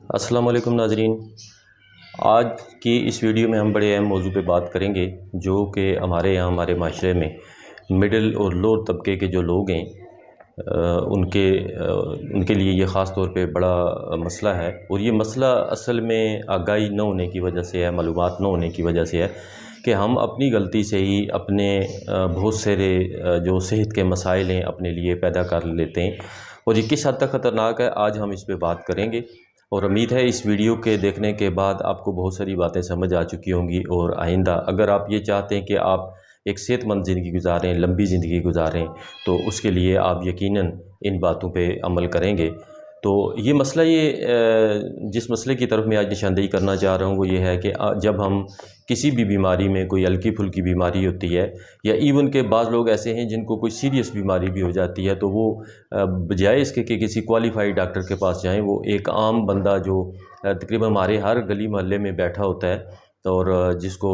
السلام علیکم ناظرین، آج کی اس ویڈیو میں ہم بڑے اہم موضوع پہ بات کریں گے جو کہ ہمارے معاشرے میں مڈل اور لوور طبقے کے جو لوگ ہیں ان کے لیے یہ خاص طور پہ بڑا مسئلہ ہے، اور یہ مسئلہ اصل میں آگاہی نہ ہونے کی وجہ سے ہے، معلومات نہ ہونے کی وجہ سے ہے کہ ہم اپنی غلطی سے ہی اپنے بہت سارے جو صحت کے مسائل ہیں اپنے لیے پیدا کر لیتے ہیں، اور یہ کس حد تک خطرناک ہے آج ہم اس پہ بات کریں گے۔ اور امید ہے اس ویڈیو کے دیکھنے کے بعد آپ کو بہت ساری باتیں سمجھ آ چکی ہوں گی، اور آئندہ اگر آپ یہ چاہتے ہیں کہ آپ ایک صحت مند زندگی گزاریں، لمبی زندگی گزاریں، تو اس کے لیے آپ یقیناً ان باتوں پہ عمل کریں گے۔ تو یہ مسئلہ جس مسئلے کی طرف میں آج نشاندہی کرنا چاہ رہا ہوں وہ یہ ہے کہ جب ہم کسی بھی بیماری میں، کوئی ہلکی پھلکی بیماری ہوتی ہے، یا ایون کہ بعض لوگ ایسے ہیں جن کو کوئی سیریس بیماری بھی ہو جاتی ہے، تو وہ بجائے اس کے کہ کسی کوالیفائڈ ڈاکٹر کے پاس جائیں، وہ ایک عام بندہ جو تقریباً ہمارے ہر گلی محلے میں بیٹھا ہوتا ہے اور جس کو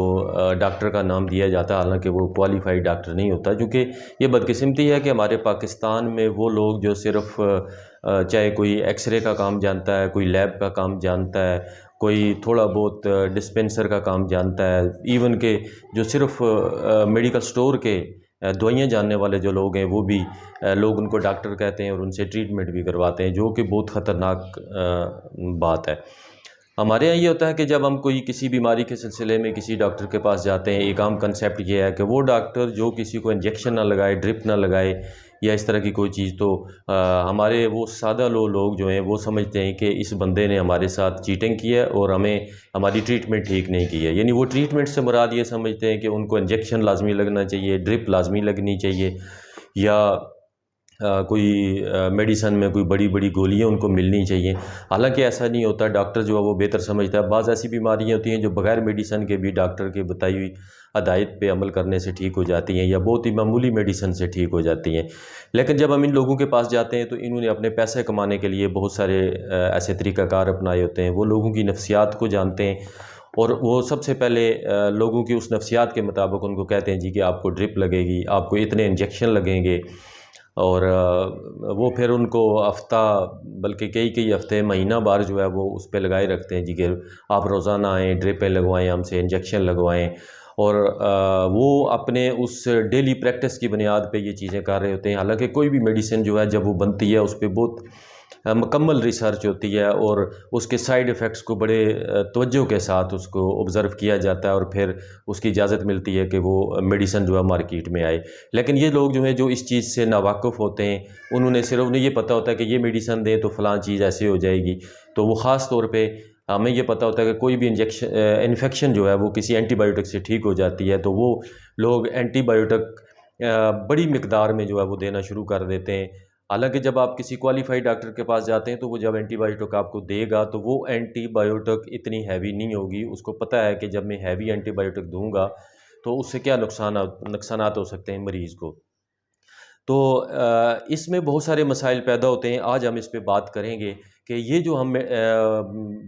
ڈاکٹر کا نام دیا جاتا ہے، حالانکہ وہ کوالیفائڈ ڈاکٹر نہیں ہوتا، کیونکہ یہ بدقسمتی ہے کہ ہمارے پاکستان میں وہ لوگ جو صرف چاہے کوئی ایکس رے کا کام جانتا ہے، کوئی لیب کا کام جانتا ہے، کوئی تھوڑا بہت ڈسپینسر کا کام جانتا ہے، ایون کہ جو صرف میڈیکل سٹور کے دوائیاں جاننے والے جو لوگ ہیں وہ بھی لوگ ان کو ڈاکٹر کہتے ہیں اور ان سے ٹریٹمنٹ بھی کرواتے ہیں، جو کہ بہت خطرناک بات ہے۔ ہمارے یہاں یہ ہوتا ہے کہ جب ہم کوئی کسی بیماری کے سلسلے میں کسی ڈاکٹر کے پاس جاتے ہیں، ایک عام کنسیپٹ یہ ہے کہ وہ ڈاکٹر جو کسی کو انجیکشن نہ لگائے، ڈرپ نہ لگائے یا اس طرح کی کوئی چیز، تو ہمارے وہ سادہ لوگ جو ہیں وہ سمجھتے ہیں کہ اس بندے نے ہمارے ساتھ چیٹنگ کی ہے اور ہمیں ہماری ٹریٹمنٹ ٹھیک نہیں کی ہے۔ یعنی وہ ٹریٹمنٹ سے مراد یہ سمجھتے ہیں کہ ان کو انجیکشن لازمی لگنا چاہیے، ڈرپ لازمی لگنی چاہیے، یا کوئی میڈیسن میں کوئی بڑی بڑی گولیاں ان کو ملنی چاہیے۔ حالانکہ ایسا نہیں ہوتا، ڈاکٹر جو ہے وہ بہتر سمجھتا ہے۔ بعض ایسی بیماریاں ہوتی ہیں جو بغیر میڈیسن کے بھی ڈاکٹر کے بتائی ہوئی ہدایت پہ عمل کرنے سے ٹھیک ہو جاتی ہیں، یا بہت ہی معمولی میڈیسن سے ٹھیک ہو جاتی ہیں۔ لیکن جب ہم ان لوگوں کے پاس جاتے ہیں تو انہوں نے اپنے پیسے کمانے کے لیے بہت سارے ایسے طریقہ کار اپنائے ہوتے ہیں، وہ لوگوں کی نفسیات کو جانتے ہیں، اور وہ سب سے پہلے لوگوں کی اس نفسیات کے مطابق ان کو کہتے ہیں جی کہ آپ کو ڈرپ لگے گی، آپ کو اتنے انجیکشن لگیں گے، اور وہ پھر ان کو ہفتہ بلکہ کئی ہفتے مہینہ بار جو ہے وہ اس پہ لگائے رکھتے ہیں جی کہ آپ روزانہ آئیں، ڈرپیں لگوائیں، ہم سے انجیکشن لگوائیں، اور وہ اپنے اس ڈیلی پریکٹس کی بنیاد پہ یہ چیزیں کر رہے ہوتے ہیں۔ حالانکہ کوئی بھی میڈیسن جو ہے جب وہ بنتی ہے اس پہ بہت مکمل ریسرچ ہوتی ہے، اور اس کے سائیڈ ایفیکٹس کو بڑے توجہ کے ساتھ اس کو آبزرو کیا جاتا ہے، اور پھر اس کی اجازت ملتی ہے کہ وہ میڈیسن جو ہے مارکیٹ میں آئے۔ لیکن یہ لوگ جو ہیں جو اس چیز سے ناواقف ہوتے ہیں، انہیں یہ پتہ ہوتا ہے کہ یہ میڈیسن دیں تو فلاں چیز ایسے ہو جائے گی، تو وہ خاص طور پہ ہمیں یہ پتہ ہوتا ہے کہ کوئی بھی انفیکشن جو ہے وہ کسی اینٹی بائیوٹک سے ٹھیک ہو جاتی ہے، تو وہ لوگ اینٹی بائیوٹک بڑی مقدار میں جو ہے وہ دینا شروع کر دیتے ہیں۔ حالانکہ جب آپ کسی کوالیفائڈ ڈاکٹر کے پاس جاتے ہیں تو وہ جب اینٹی بائیوٹک آپ کو دے گا تو وہ اینٹی بائیوٹک اتنی ہیوی نہیں ہوگی، اس کو پتہ ہے کہ جب میں ہیوی اینٹی بائیوٹک دوں گا تو اس سے کیا نقصانات ہو سکتے ہیں مریض کو۔ تو اس میں بہت سارے مسائل پیدا ہوتے ہیں، آج ہم اس پہ بات کریں گے کہ یہ جو ہم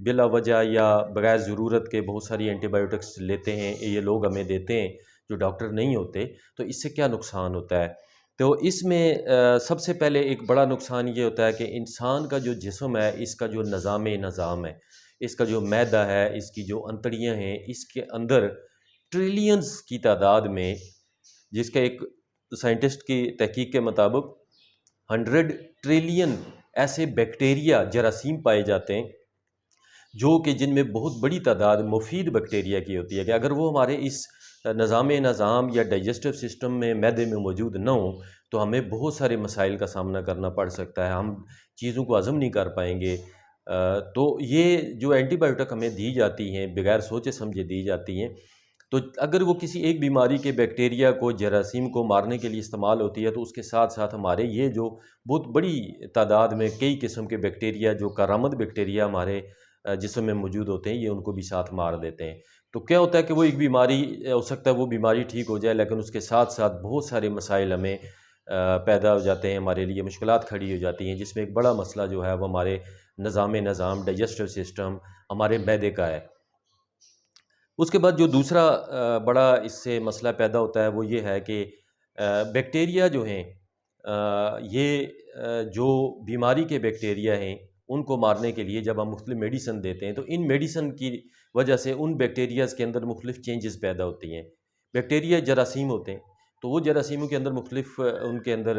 بلا وجہ یا بغیر ضرورت کے بہت ساری اینٹی بائیوٹکس لیتے ہیں، یہ لوگ ہمیں دیتے ہیں جو ڈاکٹر نہیں ہوتے، تو اس سے کیا نقصان ہوتا ہے۔ تو اس میں سب سے پہلے ایک بڑا نقصان یہ ہوتا ہے کہ انسان کا جو جسم ہے، اس کا جو نظام ہے، اس کا جو معدہ ہے، اس کی جو انتڑیاں ہیں، اس کے اندر ٹریلینز کی تعداد میں، جس کا ایک سائنٹسٹ کی تحقیق کے مطابق 100 ٹریلین ایسے بیکٹیریا جراثیم پائے جاتے ہیں جو کہ جن میں بہت بڑی تعداد مفید بیکٹیریا کی ہوتی ہے، کہ اگر وہ ہمارے اس نظام یا ڈائجسٹو سسٹم میں معدے میں موجود نہ ہوں تو ہمیں بہت سارے مسائل کا سامنا کرنا پڑ سکتا ہے، ہم چیزوں کو ہضم نہیں کر پائیں گے۔ تو یہ جو اینٹی بائیوٹک ہمیں دی جاتی ہیں، بغیر سوچے سمجھے دی جاتی ہیں، تو اگر وہ کسی ایک بیماری کے بیکٹیریا کو، جراثیم کو مارنے کے لیے استعمال ہوتی ہے، تو اس کے ساتھ ساتھ ہمارے یہ جو بہت بڑی تعداد میں کئی قسم کے بیکٹیریا جو کارآمد بیکٹیریا ہمارے جسم میں موجود ہوتے ہیں، یہ ان کو بھی ساتھ مار دیتے ہیں۔ تو کیا ہوتا ہے کہ وہ ایک بیماری ہو سکتا ہے وہ بیماری ٹھیک ہو جائے، لیکن اس کے ساتھ ساتھ بہت سارے مسائل ہمیں پیدا ہو جاتے ہیں، ہمارے لیے مشکلات کھڑی ہو جاتی ہیں، جس میں ایک بڑا مسئلہ جو ہے وہ ہمارے نظام ڈائجسٹو سسٹم، ہمارے معدے کا ہے۔ اس کے بعد جو دوسرا بڑا اس سے مسئلہ پیدا ہوتا ہے وہ یہ ہے کہ بیکٹیریا جو ہیں، یہ جو بیماری کے بیکٹیریا ہیں ان کو مارنے کے لیے جب ہم مختلف میڈیسن دیتے ہیں تو ان میڈیسن کی وجہ سے ان بیکٹیریاز کے اندر مختلف چینجز پیدا ہوتی ہیں۔ بیکٹیریا جراثیم ہوتے ہیں، تو وہ جراثیموں کے اندر مختلف ان کے اندر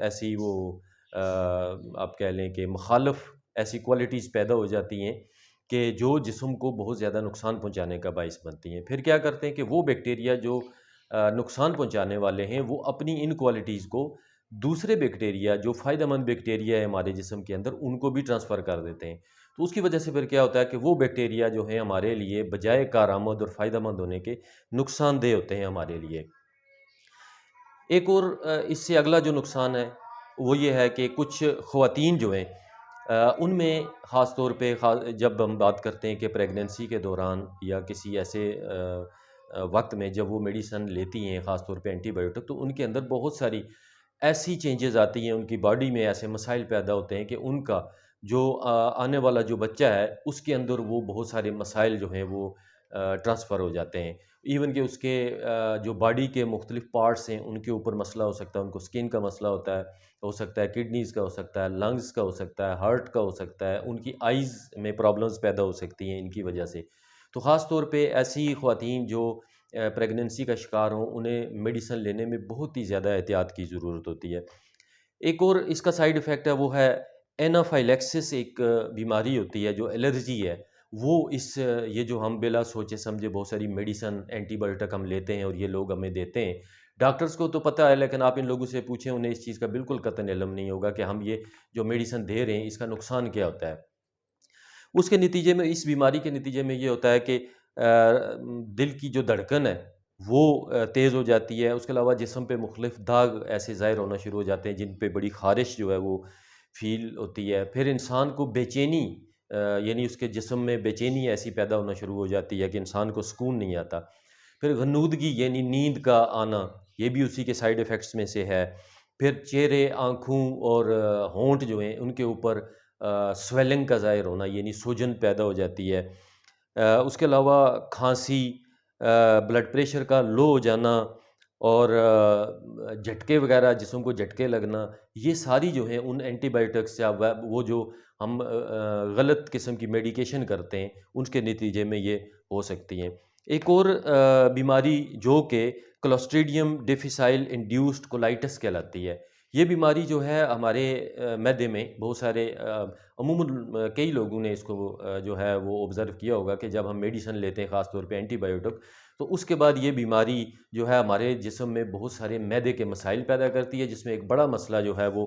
ایسی وہ آپ کہہ لیں کہ مخالف ایسی کوالٹیز پیدا ہو جاتی ہیں کہ جو جسم کو بہت زیادہ نقصان پہنچانے کا باعث بنتی ہیں۔ پھر کیا کرتے ہیں کہ وہ بیکٹیریا جو نقصان پہنچانے والے ہیں وہ اپنی ان کوالٹیز کو دوسرے بیکٹیریا جو فائدہ مند بیکٹیریا ہے ہمارے جسم کے اندر ان کو بھی ٹرانسفر کر دیتے ہیں۔ تو اس کی وجہ سے پھر کیا ہوتا ہے کہ وہ بیکٹیریا جو ہیں ہمارے لیے بجائے کارآمد اور فائدہ مند ہونے کے نقصان دہ ہوتے ہیں ہمارے لیے۔ ایک اور اس سے اگلا جو نقصان ہے وہ یہ ہے کہ کچھ خواتین جو ہیں ان میں خاص طور پہ جب ہم بات کرتے ہیں کہ پریگننسی کے دوران یا کسی ایسے وقت میں جب وہ میڈیسن لیتی ہیں خاص طور پہ اینٹی بایوٹک، تو ان کے اندر بہت ساری ایسی چینجز آتی ہیں، ان کی باڈی میں ایسے مسائل پیدا ہوتے ہیں کہ ان کا جو آنے والا جو بچہ ہے اس کے اندر وہ بہت سارے مسائل جو ہیں وہ ٹرانسفر ہو جاتے ہیں۔ ایون کہ اس کے جو باڈی کے مختلف پارٹس ہیں ان کے اوپر مسئلہ ہو سکتا ہے، ان کو سکن کا مسئلہ ہوتا ہے، ہو سکتا ہے کڈنیز کا، ہو سکتا ہے لنگز کا، ہو سکتا ہے ہارٹ کا، ہو سکتا ہے ان کی آئیز میں پرابلمز پیدا ہو سکتی ہیں ان کی وجہ سے۔ تو خاص طور پہ ایسی خواتین جو پریگننسی کا شکار ہوں انہیں میڈیسن لینے میں بہت ہی زیادہ احتیاط کی ضرورت ہوتی ہے۔ ایک اور اس کا سائیڈ ایفیکٹ ہے وہ ہے اینافائلیکسس، ایک بیماری ہوتی ہے جو الرجی ہے وہ یہ جو ہم بلا سوچے سمجھے بہت ساری میڈیسن اینٹی بایوٹک ہم لیتے ہیں اور یہ لوگ ہمیں دیتے ہیں، ڈاکٹرز کو تو پتہ ہے لیکن آپ ان لوگوں سے پوچھیں انہیں اس چیز کا بالکل قطعاً علم نہیں ہوگا کہ ہم یہ جو میڈیسن دے رہے ہیں اس کا نقصان کیا ہوتا ہے۔ اس کے نتیجے میں، اس بیماری کے نتیجے میں یہ ہوتا ہے کہ دل کی جو دھڑکن ہے وہ تیز ہو جاتی ہے، اس کے علاوہ جسم پہ مختلف داغ ایسے ظاہر ہونا شروع ہو جاتے ہیں جن پہ بڑی خارش جو ہے وہ فیل ہوتی ہے۔ پھر انسان کو بے چینی یعنی اس کے جسم میں بے چینی ایسی پیدا ہونا شروع ہو جاتی ہے کہ انسان کو سکون نہیں آتا۔ پھر غنودگی یعنی نیند کا آنا، یہ بھی اسی کے سائیڈ ایفیکٹس میں سے ہے۔ پھر چہرے، آنکھوں اور ہونٹ جو ہیں ان کے اوپر سویلنگ کا ظاہر ہونا یعنی سوجن پیدا ہو جاتی ہے۔ اس کے علاوہ کھانسی، بلڈ پریشر کا لو ہو جانا اور جھٹکے وغیرہ، جسم کو جھٹکے لگنا، یہ ساری جو ہیں ان اینٹی بایوٹکس یا وہ جو ہم غلط قسم کی میڈیکیشن کرتے ہیں ان کے نتیجے میں یہ ہو سکتی ہیں۔ ایک اور بیماری جو کہ کلوسٹریڈیم ڈیفیسائل انڈیوسڈ کولائٹس کہلاتی ہے، یہ بیماری جو ہے ہمارے معدے میں بہت سارے عموماً کئی لوگوں نے اس کو جو ہے وہ آبزرو کیا ہوگا کہ جب ہم میڈیسن لیتے ہیں خاص طور پہ اینٹی بایوٹک تو اس کے بعد یہ بیماری جو ہے ہمارے جسم میں بہت سارے معدے کے مسائل پیدا کرتی ہے، جس میں ایک بڑا مسئلہ جو ہے وہ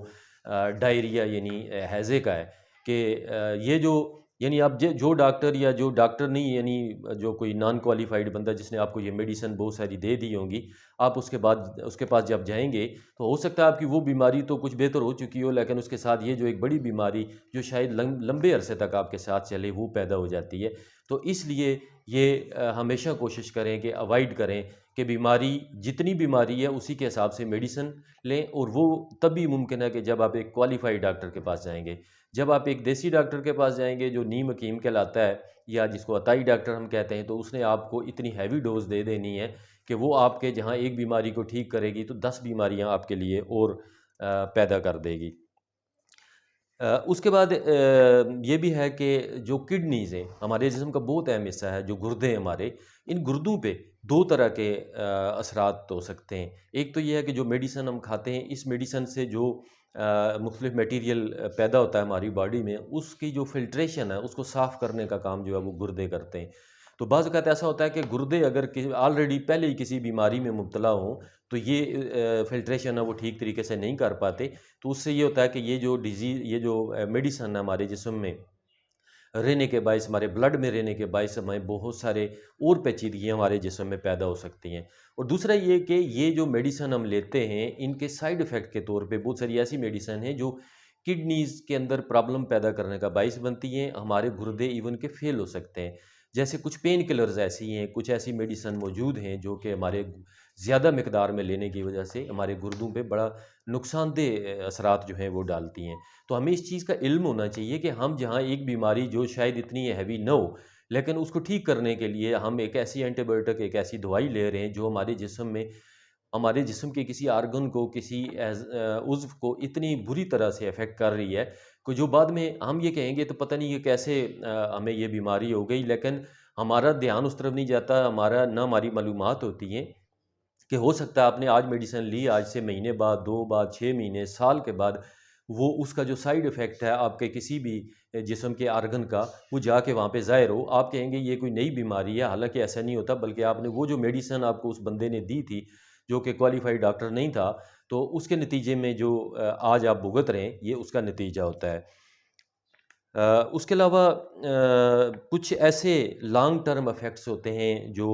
ڈائریا یعنی ہیضے کا ہے کہ یہ جو یعنی اب جو ڈاکٹر یا جو ڈاکٹر نہیں یعنی جو کوئی نان کوالیفائڈ بندہ جس نے آپ کو یہ میڈیسن بہت ساری دے دی ہوں گی، آپ اس کے پاس جب جائیں گے تو ہو سکتا ہے آپ کی وہ بیماری تو کچھ بہتر ہو چکی ہو لیکن اس کے ساتھ یہ جو ایک بڑی بیماری جو شاید لمبے عرصے تک آپ کے ساتھ چلے وہ پیدا ہو جاتی ہے۔ تو اس لیے یہ ہمیشہ کوشش کریں کہ اوائڈ کریں کہ بیماری جتنی بیماری ہے اسی کے حساب سے میڈیسن لیں، اور وہ تب بھی ممکن ہے کہ جب آپ ایک کوالیفائڈ ڈاکٹر کے پاس جائیں گے۔ جب آپ ایک دیسی ڈاکٹر کے پاس جائیں گے جو نیم حکیم کہلاتا ہے یا جس کو عطائی ڈاکٹر ہم کہتے ہیں، تو اس نے آپ کو اتنی ہیوی ڈوز دے دینی ہے کہ وہ آپ کے جہاں ایک بیماری کو ٹھیک کرے گی تو 10 بیماریاں آپ کے لیے اور پیدا کر دے گی۔ اس کے بعد یہ بھی ہے کہ جو کڈنیز ہیں ہمارے جسم کا بہت اہم حصہ ہے، جو گردے ہیں ہمارے، ان گردوں پہ دو طرح کے اثرات ہو سکتے ہیں۔ ایک تو یہ ہے کہ جو میڈیسن ہم کھاتے ہیں اس میڈیسن سے جو مختلف میٹیریل پیدا ہوتا ہے ہماری باڈی میں، اس کی جو فلٹریشن ہے اس کو صاف کرنے کا کام جو ہے وہ گردے کرتے ہیں۔ تو بعض اوقات ایسا ہوتا ہے کہ گردے اگر آلریڈی پہلے ہی کسی بیماری میں مبتلا ہوں تو یہ فلٹریشن ہے وہ ٹھیک طریقے سے نہیں کر پاتے، تو اس سے یہ ہوتا ہے کہ یہ جو میڈیسن ہے ہمارے جسم میں رہنے کے باعث، ہمارے بلڈ میں رہنے کے باعث ہمیں بہت سارے اور پیچیدگیاں ہمارے جسم میں پیدا ہو سکتی ہیں۔ اور دوسرا یہ کہ یہ جو میڈیسن ہم لیتے ہیں ان کے سائیڈ ایفیکٹ کے طور پہ بہت ساری ایسی میڈیسن ہیں جو کڈنیز کے اندر پرابلم پیدا کرنے کا باعث بنتی ہیں، ہمارے گردے ایون کے فیل ہو سکتے ہیں۔ جیسے کچھ پین کلرز ایسی ہیں، کچھ ایسی میڈیسن موجود ہیں جو کہ ہمارے زیادہ مقدار میں لینے کی وجہ سے ہمارے گردوں پہ بڑا نقصان دہ اثرات جو ہیں وہ ڈالتی ہیں۔ تو ہمیں اس چیز کا علم ہونا چاہیے کہ ہم جہاں ایک بیماری جو شاید اتنی ہیوی نہ ہو لیکن اس کو ٹھیک کرنے کے لیے ہم ایک ایسی اینٹی بایوٹک، ایک ایسی دوائی لے رہے ہیں جو ہمارے جسم کے کسی آرگن کو، کسی عضو کو اتنی بری طرح سے افیکٹ کر رہی ہے کو جو بعد میں ہم یہ کہیں گے تو پتہ نہیں یہ کیسے ہمیں یہ بیماری ہو گئی، لیکن ہمارا دھیان اس طرف نہیں جاتا، نہ ہماری معلومات ہوتی ہیں کہ ہو سکتا ہے آپ نے آج میڈیسن لی، آج سے مہینے بعد، 2 بعد، 6 مہینے، سال کے بعد وہ اس کا جو سائیڈ ایفیکٹ ہے آپ کے کسی بھی جسم کے آرگن کا، وہ جا کے وہاں پہ ظاہر ہو، آپ کہیں گے یہ کوئی نئی بیماری ہے، حالانکہ ایسا نہیں ہوتا، بلکہ آپ نے وہ جو میڈیسن آپ کو اس بندے نے دی تھی جو کہ کوالیفائڈ ڈاکٹر نہیں تھا، تو اس کے نتیجے میں جو آج آپ بھگت رہے ہیں، یہ اس کا نتیجہ ہوتا ہے۔ اس کے علاوہ کچھ ایسے لانگ ٹرم افیکٹس ہوتے ہیں جو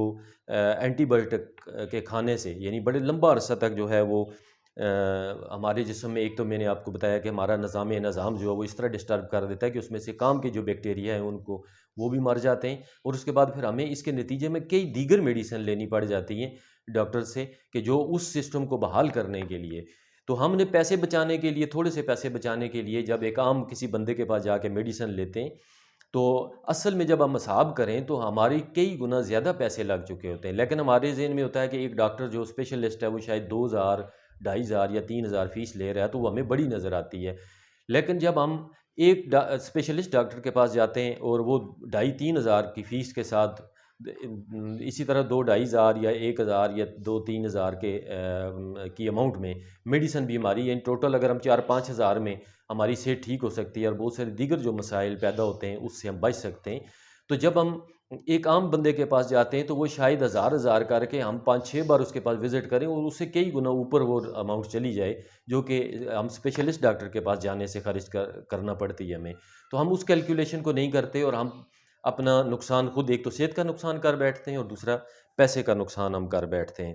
اینٹی بایوٹک کے کھانے سے، یعنی بڑے لمبا عرصہ تک جو ہے وہ ہمارے جسم میں، ایک تو میں نے آپ کو بتایا کہ ہمارا نظام جو ہے وہ اس طرح ڈسٹرب کر دیتا ہے کہ اس میں سے کام کے جو بیکٹیریا ہیں ان کو وہ بھی مر جاتے ہیں، اور اس کے بعد پھر ہمیں اس کے نتیجے میں کئی دیگر میڈیسن لینی پڑ جاتی ہیں ڈاکٹر سے، کہ جو اس سسٹم کو بحال کرنے کے لیے، تو ہم نے پیسے بچانے کے لیے، تھوڑے سے پیسے بچانے کے لیے جب ایک عام کسی بندے کے پاس جا کے میڈیسن لیتے ہیں، تو اصل میں جب ہم حساب کریں تو ہماری کئی گنا زیادہ پیسے لگ چکے ہوتے ہیں، لیکن ہمارے ذہن میں ہوتا ہے کہ ایک ڈاکٹر جو اسپیشلسٹ ہے وہ شاید 2000، 2500 یا 3000 فیس لے رہا ہے، تو وہ ہمیں بڑی نظر آتی ہے، لیکن جب ہم ایک اسپیشلسٹ ڈاکٹر کے پاس جاتے ہیں اور وہ 2500 کی فیس کے ساتھ اسی طرح 2-2500 یا 1000 یا 2-3000 کی اماؤنٹ میں میڈیسن بھی ہماری، یعنی ٹوٹل اگر ہم 4-5 ہزار میں ہماری صحت ٹھیک ہو سکتی ہے اور بہت سارے دیگر جو مسائل پیدا ہوتے ہیں اس سے ہم بچ سکتے ہیں، تو جب ہم ایک عام بندے کے پاس جاتے ہیں تو وہ شاید ہزار کر کے ہم 5-6 بار اس کے پاس وزٹ کریں اور اس سے کئی گنا اوپر وہ اماؤنٹ چلی جائے جو کہ ہم اسپیشلسٹ ڈاکٹر کے پاس جانے سے خرچ کرنا پڑتی ہے ہمیں، تو ہم اس کیلکولیشن کو نہیں کرتے اور ہم اپنا نقصان خود، ایک تو صحت کا نقصان کر بیٹھتے ہیں اور دوسرا پیسے کا نقصان ہم کر بیٹھتے ہیں۔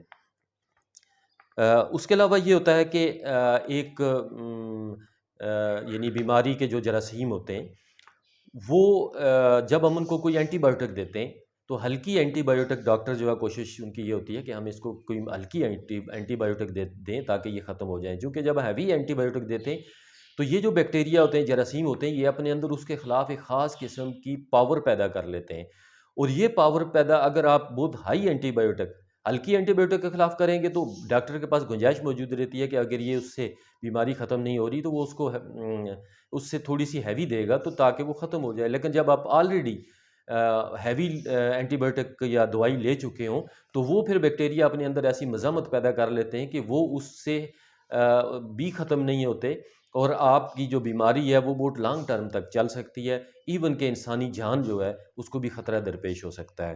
اس کے علاوہ یہ ہوتا ہے کہ ایک یعنی بیماری کے جو جراثیم ہوتے ہیں وہ جب ہم ان کو کوئی اینٹی بایوٹک دیتے ہیں تو ہلکی اینٹی بایوٹک، ڈاکٹر جو ہے کوشش ان کی یہ ہوتی ہے کہ ہم اس کو کوئی ہلکی اینٹی بایوٹک دیں تاکہ یہ ختم ہو جائیں، کیونکہ جب ہیوی اینٹی بایوٹک دیتے ہیں تو یہ جو بیکٹیریا ہوتے ہیں، جراثیم ہوتے ہیں، یہ اپنے اندر اس کے خلاف ایک خاص قسم کی پاور پیدا کر لیتے ہیں، اور یہ پاور پیدا اگر آپ بہت ہائی اینٹی بایوٹک، ہلکی اینٹی بایوٹک کے خلاف کریں گے تو ڈاکٹر کے پاس گنجائش موجود رہتی ہے کہ اگر یہ اس سے بیماری ختم نہیں ہو رہی تو وہ اس کو اس سے تھوڑی سی ہیوی دے گا تو تاکہ وہ ختم ہو جائے، لیکن جب آپ آلریڈی ہیوی اینٹی بایوٹک یا دوائی لے چکے ہوں تو وہ پھر بیکٹیریا اپنے اندر ایسی مزاحمت پیدا کر لیتے ہیں کہ وہ اس سے بھی ختم نہیں ہوتے، اور آپ کی جو بیماری ہے وہ بہت لانگ ٹرم تک چل سکتی ہے، ایون کہ انسانی جان جو ہے اس کو بھی خطرہ درپیش ہو سکتا ہے۔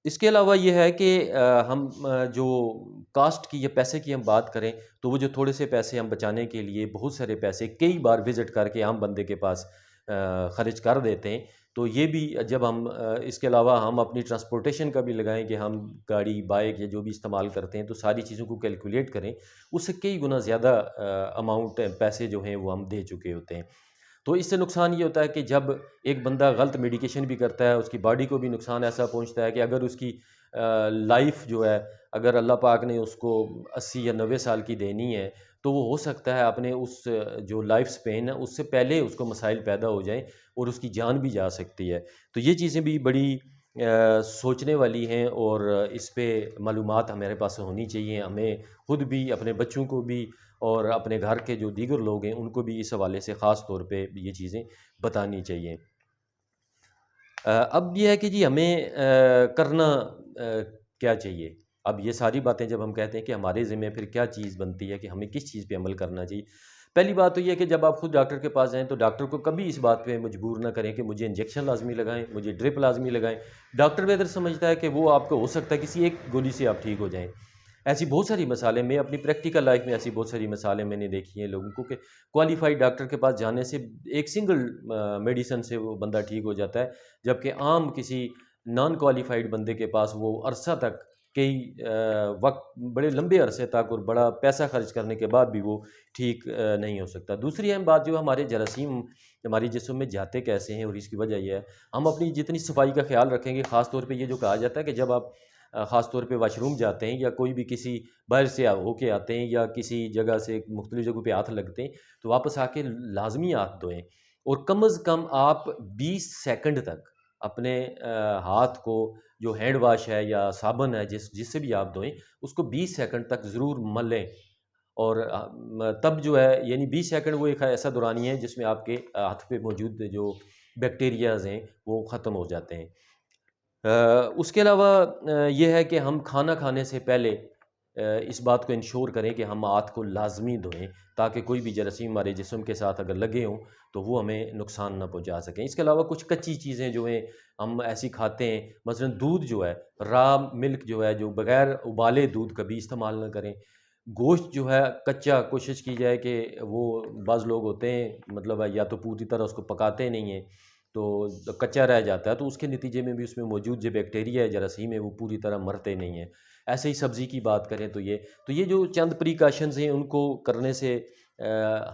اس کے علاوہ یہ ہے کہ ہم جو کاسٹ کی یا پیسے کی ہم بات کریں تو وہ جو تھوڑے سے پیسے ہم بچانے کے لیے بہت سارے پیسے کئی بار وزٹ کر کے عام بندے کے پاس خرچ کر دیتے ہیں، تو یہ بھی جب ہم اس کے علاوہ ہم اپنی ٹرانسپورٹیشن کا بھی لگائیں کہ ہم گاڑی، بائک یا جو بھی استعمال کرتے ہیں تو ساری چیزوں کو کیلکولیٹ کریں، اس سے کئی گنا زیادہ اماؤنٹ پیسے جو ہیں وہ ہم دے چکے ہوتے ہیں، تو اس سے نقصان یہ ہوتا ہے کہ جب ایک بندہ غلط میڈیکیشن بھی کرتا ہے، اس کی باڈی کو بھی نقصان ایسا پہنچتا ہے کہ اگر اس کی لائف جو ہے، اگر اللہ پاک نے اس کو 80 یا 90 سال کی دینی ہے تو وہ ہو سکتا ہے اپنے اس جو لائف سپین ہے اس سے پہلے اس کو مسائل پیدا ہو جائیں اور اس کی جان بھی جا سکتی ہے، تو یہ چیزیں بھی بڑی سوچنے والی ہیں اور اس پہ معلومات ہمارے پاس ہونی چاہیے، ہمیں خود بھی، اپنے بچوں کو بھی اور اپنے گھر کے جو دیگر لوگ ہیں ان کو بھی اس حوالے سے خاص طور پہ یہ چیزیں بتانی چاہیے۔ اب یہ ہے کہ جی ہمیں کرنا کیا چاہیے؟ اب یہ ساری باتیں جب ہم کہتے ہیں کہ ہمارے ذمہ پھر کیا چیز بنتی ہے کہ ہمیں کس چیز پہ عمل کرنا چاہیے؟ پہلی بات تو یہ ہے کہ جب آپ خود ڈاکٹر کے پاس جائیں تو ڈاکٹر کو کبھی اس بات پہ مجبور نہ کریں کہ مجھے انجیکشن لازمی لگائیں، مجھے ڈرپ لازمی لگائیں، ڈاکٹر بہتر سمجھتا ہے کہ وہ آپ کو ہو سکتا ہے کسی ایک گولی سے آپ ٹھیک ہو جائیں، ایسی بہت ساری مثالیں، میں اپنی پریکٹیکل لائف میں ایسی بہت ساری مثالیں میں نے دیکھی ہیں لوگوں کو کہ کوالیفائڈ ڈاکٹر کے پاس جانے سے ایک سنگل میڈیسن سے وہ بندہ ٹھیک ہو جاتا ہے، جبکہ عام کسی نان کوالیفائڈ بندے کے پاس وہ عرصہ تک، کئی وقت، بڑے لمبے عرصے تک اور بڑا پیسہ خرچ کرنے کے بعد بھی وہ ٹھیک نہیں ہو سکتا۔ دوسری اہم بات جو ہمارے جراثیم ہماری جسم میں جاتے کیسے ہیں، اور اس کی وجہ یہ ہے ہم اپنی جتنی صفائی کا خیال رکھیں گے، خاص طور پہ یہ جو کہا جاتا ہے کہ جب آپ خاص طور پہ واش روم جاتے ہیں یا کوئی بھی کسی باہر سے ہو کے آتے ہیں یا کسی جگہ سے مختلف جگہوں پہ ہاتھ لگتے ہیں تو واپس آ کے لازمی ہاتھ دھوئیں، اور کم از کم آپ 20 سیکنڈ تک اپنے ہاتھ کو، جو ہینڈ واش ہے یا صابن ہے جس سے بھی آپ دھوئیں، اس کو 20 سیکنڈ تک ضرور ملیں، اور تب جو ہے یعنی 20 سیکنڈ وہ ایک ایسا دورانیہ ہے جس میں آپ کے ہاتھ پہ موجود جو بیکٹیریاز ہیں وہ ختم ہو جاتے ہیں۔ اس کے علاوہ یہ ہے کہ ہم کھانا کھانے سے پہلے اس بات کو انشور کریں کہ ہم ہاتھ کو لازمی دھوئیں، تاکہ کوئی بھی جراثیم ہمارے جسم کے ساتھ اگر لگے ہوں تو وہ ہمیں نقصان نہ پہنچا سکیں۔ اس کے علاوہ کچھ کچی چیزیں جو ہیں ہم ایسی کھاتے ہیں، مثلا دودھ جو ہے، را ملک جو ہے، جو بغیر ابالے دودھ کبھی استعمال نہ کریں۔ گوشت جو ہے کچا کوشش کی جائے کہ وہ بعض لوگ ہوتے ہیں مطلب یا تو پوری طرح اس کو پکاتے نہیں ہیں تو کچا رہ جاتا ہے، تو اس کے نتیجے میں بھی اس میں موجود جو بیکٹیریا ہے، جراثیم ہے، وہ پوری طرح مرتے نہیں ہیں۔ ایسے ہی سبزی کی بات کریں تو یہ جو چند پریکاشنز ہیں ان کو کرنے سے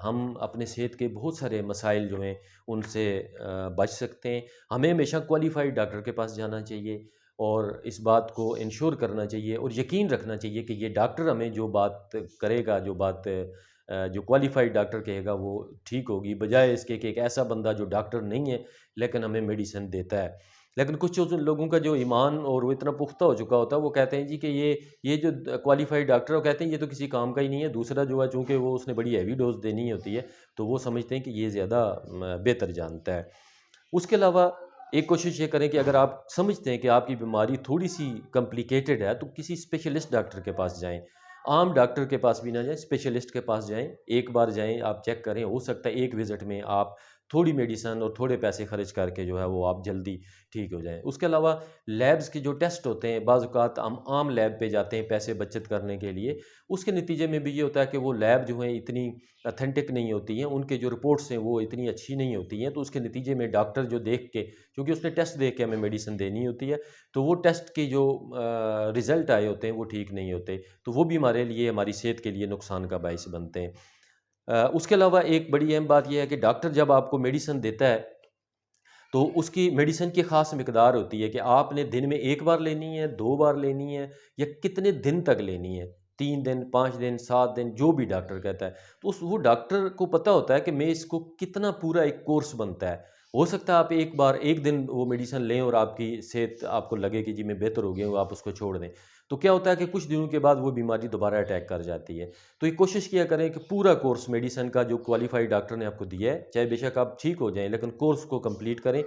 ہم اپنے صحت کے بہت سارے مسائل جو ہیں ان سے بچ سکتے ہیں۔ ہمیں ہمیشہ کوالیفائڈ ڈاکٹر کے پاس جانا چاہیے اور اس بات کو انشور کرنا چاہیے اور یقین رکھنا چاہیے کہ یہ ڈاکٹر ہمیں جو بات کرے گا، جو کوالیفائڈ ڈاکٹر کہے گا وہ ٹھیک ہوگی، بجائے اس کے کہ ایک ایسا بندہ جو ڈاکٹر نہیں ہے لیکن ہمیں میڈیسن دیتا ہے۔ لیکن کچھ لوگوں کا جو ایمان اور وہ اتنا پختہ ہو چکا ہوتا ہے، وہ کہتے ہیں جی کہ یہ جو کوالیفائڈ ڈاکٹر، وہ کہتے ہیں یہ تو کسی کام کا ہی نہیں ہے، دوسرا جو ہے چونکہ وہ اس نے بڑی ہیوی ڈوز دینی ہوتی ہے تو وہ سمجھتے ہیں کہ یہ زیادہ بہتر جانتا ہے۔ اس کے علاوہ ایک کوشش یہ کریں کہ اگر آپ سمجھتے ہیں کہ آپ کی بیماری تھوڑی سی کمپلیکیٹڈ ہے تو کسی اسپیشلسٹ ڈاکٹر کے پاس جائیں، عام ڈاکٹر کے پاس بھی نہ جائیں، اسپیشلسٹ کے پاس جائیں، ایک بار جائیں، آپ چیک کریں، ہو سکتا ہے ایک وزٹ میں آپ تھوڑی میڈیسن اور تھوڑے پیسے خرچ کر کے جو ہے وہ آپ جلدی ٹھیک ہو جائیں۔ اس کے علاوہ لیبز کے جو ٹیسٹ ہوتے ہیں، بعض اوقات ہم عام لیب پہ جاتے ہیں پیسے بچت کرنے کے لیے، اس کے نتیجے میں بھی یہ ہوتا ہے کہ وہ لیب جو ہیں اتنی اتھینٹک نہیں ہوتی ہیں، ان کے جو رپورٹس ہیں وہ اتنی اچھی نہیں ہوتی ہیں، تو اس کے نتیجے میں ڈاکٹر جو دیکھ کے، کیونکہ اس نے ٹیسٹ دیکھ کے ہمیں میڈیسن دینی ہوتی ہے، تو وہ ٹیسٹ کے جو رزلٹ آئے ہوتے ہیں وہ ٹھیک نہیں ہوتے، تو وہ بھی ہمارے لیے، ہماری صحت کے لیے نقصان کا باعث بنتے ہیں۔ اس کے علاوہ ایک بڑی اہم بات یہ ہے کہ ڈاکٹر جب آپ کو میڈیسن دیتا ہے تو اس کی میڈیسن کی خاص مقدار ہوتی ہے کہ آپ نے دن میں ایک بار لینی ہے، 2 بار لینی ہے یا کتنے دن تک لینی ہے، 3 دن، 5 دن، 7 دن، جو بھی ڈاکٹر کہتا ہے، تو وہ ڈاکٹر کو پتہ ہوتا ہے کہ میں اس کو کتنا پورا ایک کورس بنتا ہے۔ ہو سکتا ہے آپ ایک بار ایک دن وہ میڈیسن لیں اور آپ کی صحت آپ کو لگے کہ جی میں بہتر ہو گیا ہوں، آپ اس کو چھوڑ دیں، تو کیا ہوتا ہے کہ کچھ دنوں کے بعد وہ بیماری دوبارہ اٹیک کر جاتی ہے۔ تو یہ کوشش کیا کریں کہ پورا کورس میڈیسن کا جو کوالیفائڈ ڈاکٹر نے آپ کو دیا ہے، چاہے بے شک آپ ٹھیک ہو جائیں لیکن کورس کو کمپلیٹ کریں،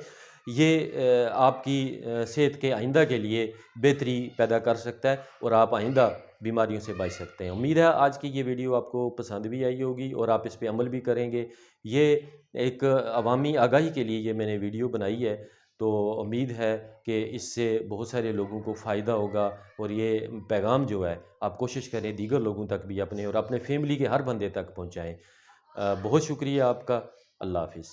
یہ آپ کی صحت کے آئندہ کے لیے بہتری پیدا کر سکتا ہے اور آپ آئندہ بیماریوں سے بچ سکتے ہیں۔ امید ہے آج کی یہ ویڈیو آپ کو پسند بھی آئی ہوگی اور آپ اس پہ عمل بھی کریں گے۔ یہ ایک عوامی آگاہی کے لیے یہ میں نے ویڈیو بنائی ہے، تو امید ہے کہ اس سے بہت سارے لوگوں کو فائدہ ہوگا اور یہ پیغام جو ہے آپ کوشش کریں دیگر لوگوں تک بھی اپنے اور اپنے فیملی کے ہر بندے تک پہنچائیں۔ بہت شکریہ آپ کا۔ اللہ حافظ۔